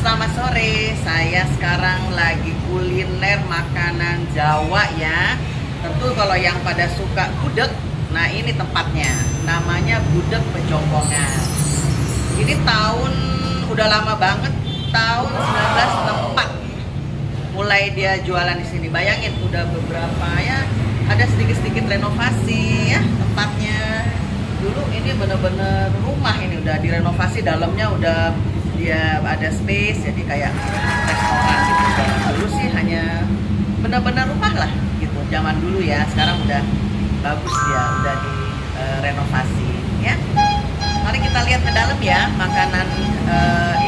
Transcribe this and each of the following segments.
selamat sore. Saya sekarang lagi kuliner makanan Jawa ya. Tentu kalau yang pada suka gudeg, nah ini tempatnya. Namanya Gudeg Pejompongan. Ini udah lama banget, tahun 1964. Mulai dia jualan di sini. Bayangin udah beberapa ya, ada sedikit-sedikit renovasi ya tempatnya. Dulu ini bener-bener rumah, ini udah direnovasi, dalamnya udah dia ada space, jadi kayak restoran gitu. Zaman dulu sih hanya benar-benar rumah lah gitu, zaman dulu ya. Sekarang udah bagus dia, udah direnovasi ya. Mari kita lihat ke dalam ya. Makanan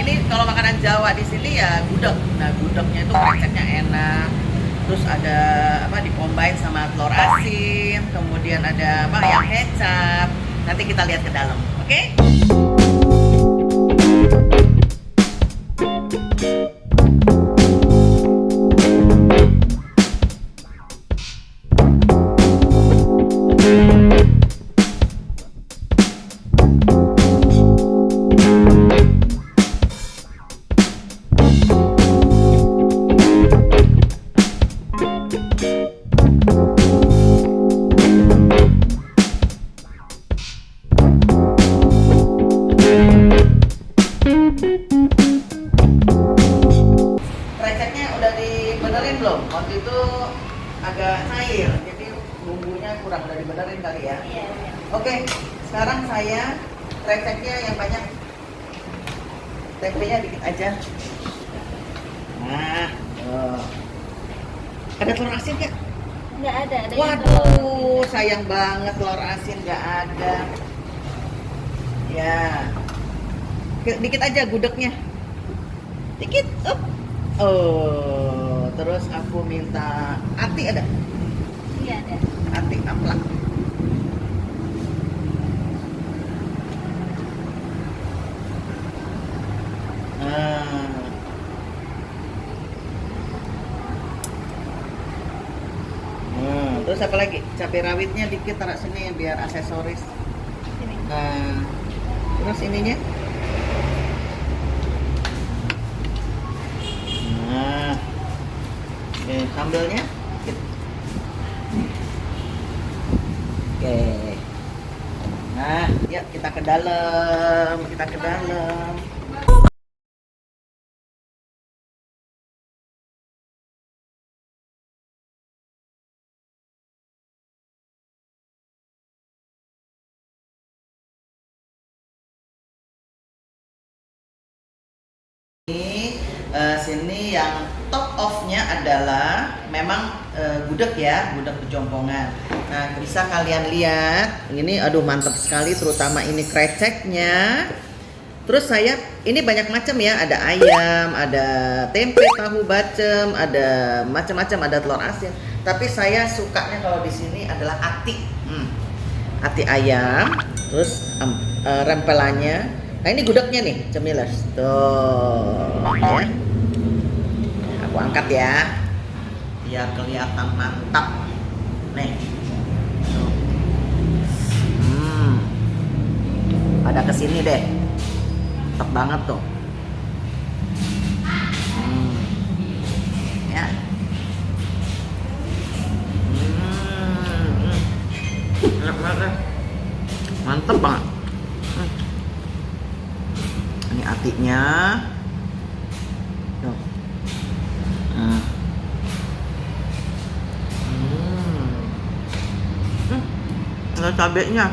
ini kalau makanan Jawa di sini ya gudeg. Nah gudegnya itu kreceknya enak. Terus ada apa, dikombain sama telur asin, kemudian ada apa, ayam kecap. Nanti kita lihat ke dalam, oke? Kreceknya udah dibenerin belum? Waktu itu agak cair, jadi bumbunya kurang, udah dibenerin kali ya? Iya. Oke, sekarang saya kreceknya yang banyak, tempenya dikit aja. Nah, ada telur asin nggak? Nggak ada. Waduh, sayang banget telur asin nggak ada. Ya, dikit aja gudegnya, dikit. Oh, terus aku minta ati, ada? Iya ada. Ati amplak. Terus apa lagi? Cabai rawitnya dikit, taruh sini biar aksesoris. Sini. Terus ininya? Nah, sambelnya dikit. Oke. Nah, yuk kita ke dalam, Sini yang top off-nya adalah memang gudeg ya, gudeg Pejompongan. Nah, bisa kalian lihat, ini aduh mantap sekali, terutama ini kreceknya. Terus ini banyak macam ya, ada ayam, ada tempe, tahu bacem, ada macam-macam, ada telur asin. Tapi saya sukanya kalau di sini adalah ati. Ati ayam, terus rempelannya. Nah ini gudegnya nih, cemilers. Tuh, ya. Aku angkat ya, biar kelihatan mantap. Nih. Tuh. Pada kesini deh. Mantap banget tuh. Ya. Mantap banget. Ini atinya. Tuh. Ada cabenya.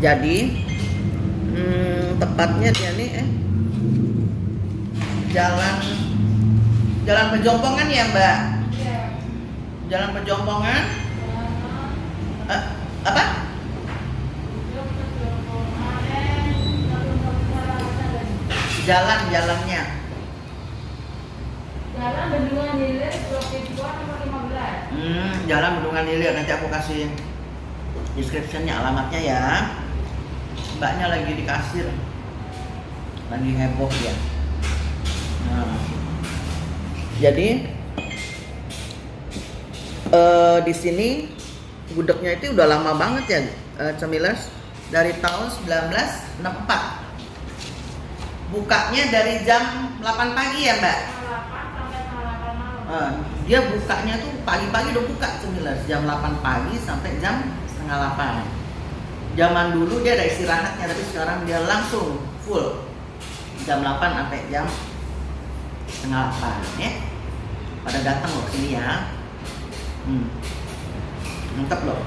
Jadi tepatnya dia nih Jalan Pejompongan ya Mbak? Iya. Jalan Pejompongan? Apa? Jalannya. Jalan Bendungan Hilir, Blok Tipuan nomor 15. Jalan Bendungan Hilir, nanti aku kasih description-nya, alamatnya ya. Mbaknya lagi di kasir, lagi heboh ya. Nah, jadi di sini gudegnya itu udah lama banget ya, Cemilers, dari tahun 1964. Bukanya dari jam 8 pagi ya, Mbak? 8 sampai 8 malam. Dia bukanya tuh pagi-pagi udah buka, Cemilers, jam 8 pagi sampai jam setengah 8. Zaman dulu dia ada istirahatnya, tapi sekarang dia langsung full jam 8 sampai jam setengah 8 ya. Pada datang loh sini ya. Mantap loh.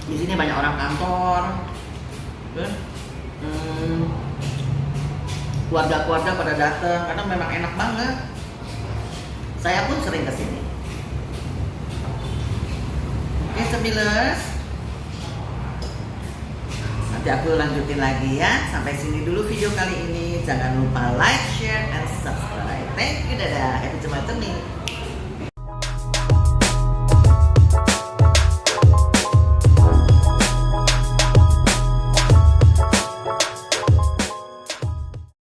Di sini banyak orang kantor, keluarga-keluarga pada datang karena memang enak banget. Saya pun sering kesini. Oke, Cemilers, nanti aku lanjutin lagi ya. Sampai sini dulu video kali ini. Jangan lupa like, share,